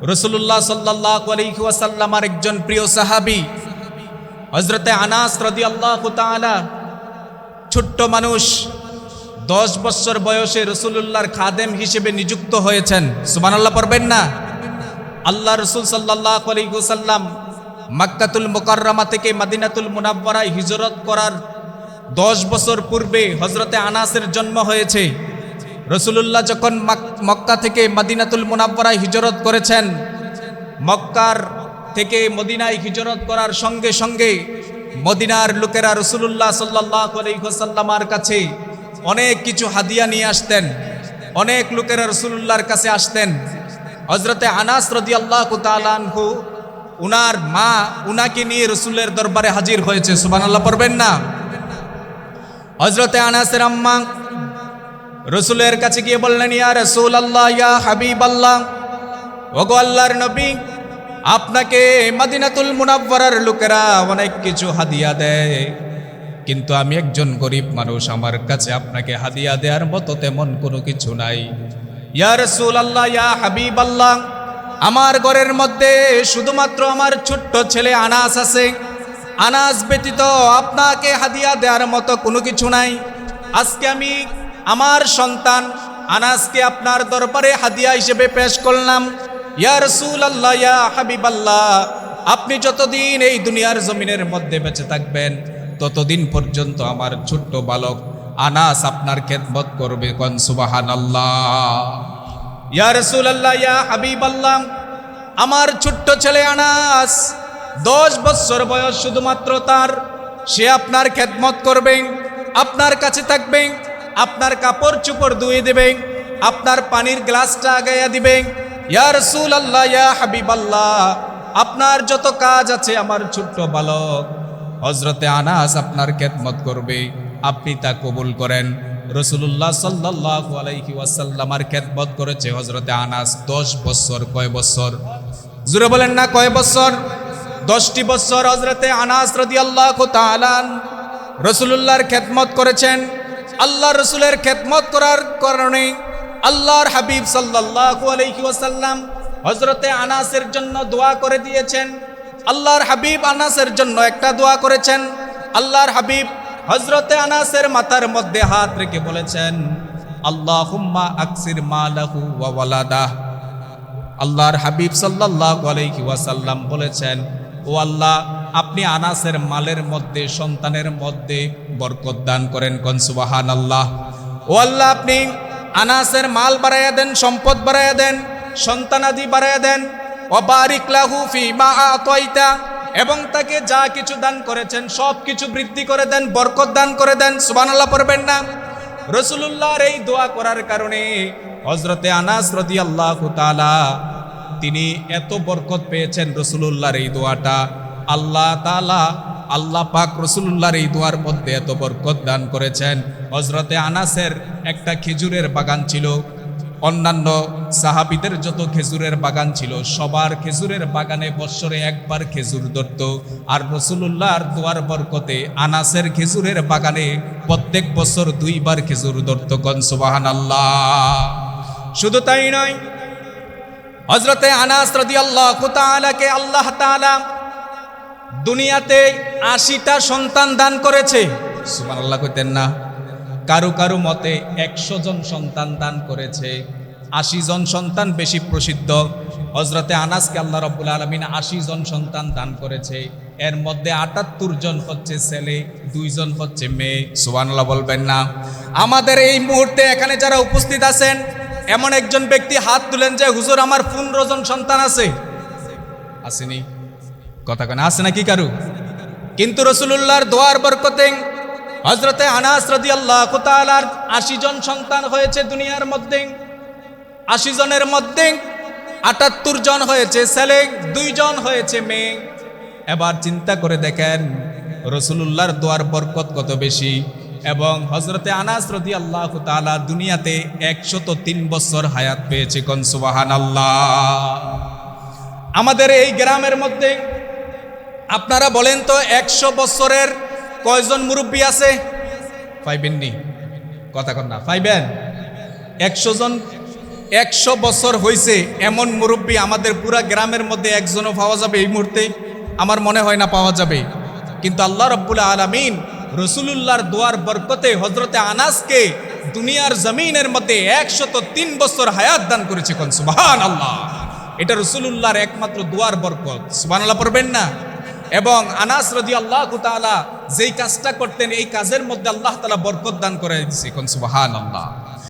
রাসূলুল্লাহ সাল্লাল্লাহু আলাইহি ওয়াসাল্লামের একজন প্রিয় সাহাবী হযরতে আনাস রাদিয়াল্লাহু তাআলা, ছোট্ট মানুষ, 10 বছর বয়সে রাসূলুল্লাহর খাদেম হিসেবে নিযুক্ত হয়েছেন। সুবহানাল্লাহ পড়বেন না? আল্লাহ রাসূল সাল্লাল্লাহু আলাইহি ওয়াসাল্লাম মক্কাতুল মুকাররমা থেকে মদিনাতুল মুনাওয়ারায় হিজরত করার 10 বছর পূর্বে হযরতে আনাসের জন্ম হয়েছে। রাসূলুল্লাহ যখন মক্কা থেকে মদিনাতুল মুনাওয়ারায় হিজরত করেছেন, মক্কার থেকে মদিনায় হিজরত করার সঙ্গে সঙ্গে মদিনার লোকেরা রাসূলুল্লাহ সাল্লাল্লাহু আলাইহি ওয়াসাল্লামের কাছে অনেক কিছু হাদিয়া নিয়ে আসতেন। অনেক লোকেরা রাসূলুল্লাহর কাছে আসতেন। হযরতে আনাস রাদিয়াল্লাহু তাআলা আনহু, উনার মা উনাকে নিয়ে রাসূলের দরবারে হাজির হয়েছে। সুবহানাল্লাহ পড়বেন না? হযরতে আনাসের আম্মা রাসূলের কাছে গিয়ে বললেন, ইয়া রাসূলুল্লাহ, ইয়া হাবিবাল্লাহ, ওগো আল্লাহর নবী, আপনাকে মদিনাতুল মুনাওয়ারার লোকেরা অনেক কিছু হাদিয়া দেয়, কিন্তু আমি একজন গরিব মানুষ, আমার কাছে আপনাকে হাদিয়া দেওয়ার মতো তেমন কোনো কিছু নাই। ইয়া রাসূলুল্লাহ, ইয়া হাবিবাল্লাহ, আমার ঘরের মধ্যে শুধুমাত্র আমার ছোট্ট ছেলে আনাস আছে। আনাস ব্যতীত আপনাকে হাদিয়া দেওয়ার মতো কোনো কিছু নাই। আজকে আমি আমার সন্তান আনাসকে আপনার দরবারে হাদিয়া হিসেবে পেশ করলাম। ইয়া রাসূলুল্লাহ, ইয়া হাবিবাল্লাহ, আপনি যতদিন এই দুনিয়ার জমিনের মধ্যে বেঁচে থাকবেন ততদিন পর্যন্ত আমার ছোট্ট বালক আনাস আপনার খেদমত করবে। কোন সুবহানাল্লাহ। ইয়া রাসূলুল্লাহ, ইয়া হাবিবাল্লাহ, আমার ছোট্ট ছেলে আনাস 10 বছর বয়স, শুধুমাত্র তার, সে আপনার খেদমত করবে, আপনার কাছে থাকবে, আপনার কাপড় চোপড় ধুয়ে দেবে, আপনার পানির গ্লাসটা আগাইয়া দিবে। ইয়া রাসূলুল্লাহ, ইয়া হাবিবাল্লাহ, আপনার যত কাজ আছে আমার ছোট্ট বালক হযরতে আনাস আপনার খেদমত করবে, আপনি তা কবুল করেন। রাসূলুল্লাহ সাল্লাল্লাহু আলাইহি ওয়াসাল্লামের খেদমত করেছে হযরতে আনাস 10 বছর। কয় বছর? জোরে বলেন না, কয় বছর? 10টি বছর হযরতে আনাস রাদিয়াল্লাহু তাআলা রাসূলুল্লাহর খেদমত করেছেন। আল্লাহ রাসূলের খেদমত করার কারণে আল্লাহর হাবিব সাল্লাল্লাহু আলাইহি ওয়াসাল্লাম হযরতে আনাসের জন্য দোয়া করে দিয়েছেন। আল্লাহর হাবিব আনাসের জন্য একটা দোয়া করেছেন। আল্লাহর হাবিব হযরতে আনাসের মাথার মধ্যে হাত রেখে বলেছেন, আল্লাহুম্মা আকসির মালাহু ওয়া ওয়ালাদাহ। আল্লাহর হাবিব সাল্লাল্লাহু আলাইহি ওয়াসাল্লাম বলেছেন, ও আল্লাহ, আপনি আনাসের মালের মধ্যে, সন্তানের মধ্যে বরকত দান করেন। কোন সুবহানাল্লাহ। ও আল্লাহ, আপনি আনাসের মাল বাড়াইয়া দেন, সম্পদ বাড়াইয়া দেন, সন্তানাদি বাড়াইয়া দেন। ওয়া বারিক লাহু ফিমা আতাইতা, এবং তাকে যা কিছু দান করেছেন সব কিছু বৃদ্ধি করে দেন, বরকত দান করে দেন। সুবহানাল্লাহ পড়বেন না? রাসূলুল্লাহর এই দোয়া করার কারণে হযরতে আনাস রাদিয়াল্লাহু তাআলা তিনি এত বরকত পেয়েছেন। রাসূলুল্লাহর এই দোয়াটা আল্লাহ তাআলা, আল্লাহ পাক রাসূলুল্লাহর এই দোয়ার মধ্যে এত বরকত দান করেছেন। হযরতে আনাসের একটা খেজুরের বাগান ছিল। অন্যান্য সাহাবীদের যত খেজুরের বাগান ছিল সবার খেজুরের বাগানে বৎসরে একবার খেজুর ধরত, আর রাসূলুল্লাহর দোয়ার বরকতে আনাসের খেজুরের বাগানে প্রত্যেক বছর 2 বার খেজুর ধরত। কোন সুবহানাল্লাহ। শুধু তাই নয়, হযরতে আনাস রাদিয়াল্লাহু তাআলাকে আল্লাহ তাআলা দুনিয়াতে 80টা সন্তান দান করেছে। সুবহানাল্লাহ কইতেন না? কারো কারো মতে 100 জন সন্তান দান করেছে। 80 জন সন্তান বেশি প্রসিদ্ধ। হযরতে আনাসকে আল্লাহ রাব্বুল আলামিন 80 জন সন্তান দান করেছে। এর মধ্যে 78 জন হচ্ছে ছেলে, 2 জন হচ্ছে মেয়ে। সুবহানাল্লাহ বলবেন না? আমাদের এই মুহূর্তে এখানে যারা উপস্থিত আছেন এমন একজন ব্যক্তি হাত তুলেন যে, হুজুর আমার 15 জন সন্তান আছে। আসেনি? কথা কেন আছে নাকি কারু? কিন্তু রাসূলুল্লাহর দোয়ার বরকতে হযরতে আনাস রাদিয়াল্লাহু তাআলার 80 জন সন্তান হয়েছে দুনিয়ার মধ্যে। 80 জনের মধ্যে 78 জন হয়েছে ছেলে, 2 জন হয়েছে মেয়ে। এবার চিন্তা করে দেখেন রাসূলুল্লাহর দোয়ার বরকত কত বেশি। এবং হযরতে আনাস রাদিয়াল্লাহু তাআলা দুনিয়াতে 103 বছর হায়াত পেয়েছে। কোন সুবহানাল্লাহ। আমাদের এই গ্রামের মধ্যে আপনারা বলেন তো 100 বছরের কয়জন মুরব্বী আছে? পাইবেননি? কথা কন না, পাইবেন? 100 জন 100 বছর হয়েছে এমন মুরব্বী আমাদের পুরা গ্রামের মধ্যে একজনও পাওয়া যাবে এই মুহূর্তে? আমার মনে হয় না পাওয়া যাবে। কিন্তু আল্লাহ রাব্বুল আলামিন রসুলুল্লাহর দোয়ার বরকতে হজরতে আনাসকে দুনিয়ার জমিনের মধ্যে 103 বছর হায়াত দান করেছে। কোন সুবহানাল্লাহ! এটা রসুলুল্লাহর একমাত্র দোয়ার বরকত। সুবহানাল্লাহ পড়বেন না? এবং আনাস রাদিয়াল্লাহু তাআলা যেই কাজটা করতেন এই কাজের মধ্যে আল্লাহ তাআলা বরকত দান করে দিয়েছে। কোন সুবহানাল্লাহ!